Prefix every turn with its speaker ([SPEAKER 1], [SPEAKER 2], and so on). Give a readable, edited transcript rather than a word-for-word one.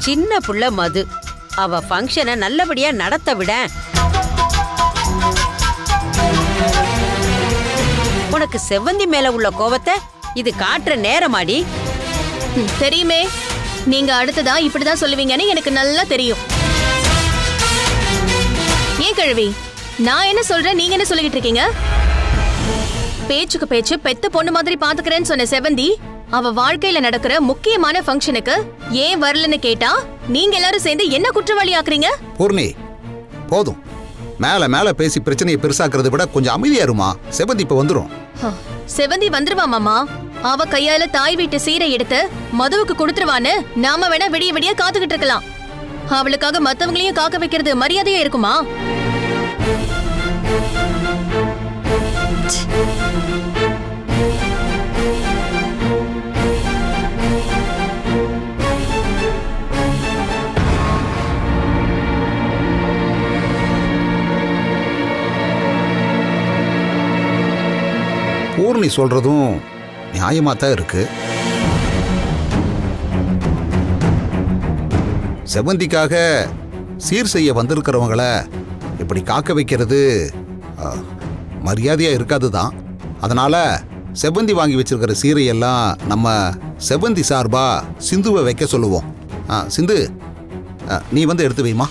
[SPEAKER 1] சின்ன புள்ள மது, அவ ஃபங்க்ஷனை நல்லபடியா நடத்த விட. உனக்கு செவ்வந்தி மேல உள்ள கோவத்தை இது காட்டுற நேரமாடி.
[SPEAKER 2] தெரியுமே, நீங்க அடுத்ததா இப்படிதான் சொல்லுவீங்கன்னு எனக்கு நல்லா தெரியும். ஏன் கிழவி, நான் என்ன சொல்றேன், நீங்க என்ன சொல்லிட்டு இருக்கீங்க? பேச்சுக்கு பேச்சு பெத்த பொண்ணு மாதிரி பாத்துக்கிறேன்னு சொன்ன செவந்தி அவ வாழ்க்கையில நடக்கிற முக்கியமான ஃபங்க்ஷனுக்கு ஏன் வரலன்னு கேட்டா நீங்க எல்லாரும் சேர்ந்து என்ன குற்றவாளி ஆக்குறீங்க?
[SPEAKER 3] பூர்ணி, போதும். மேல மேல பேசி பிரச்சனையை பெருசாக்குறதை விட கொஞ்சம் அமைதியா இருமா. செவந்தி இப்ப வந்துரும்.
[SPEAKER 2] செவந்தி வந்துருவா மாமா. அவ கையால தாய் வீட்டு சீரை எடுத்து மதுவுக்கு கொடுத்துருவான்னு நாம வேணா விடிய விடிய காத்துக்கிட்டு இருக்கலாம். அவளுக்காக மத்தவங்களையும் காக்க வைக்கிறது மரியாதையா இருக்குமா?
[SPEAKER 3] பூர்ணி சொல்றதும் நியாயமா தான் இருக்கு. செவந்திக்காக சீர் செய்ய வந்திருக்கிறவங்கள இப்படி காக்க வைக்கிறது மரியாதையா இருக்காதுதான். அதனால செவந்தி வாங்கி வச்சிருக்கிற சீரையெல்லாம் நம்ம செவந்தி சார்பா சிந்துவை வைக்க சொல்லுவோம். சிந்து, நீ வந்து எடுத்து வைமா.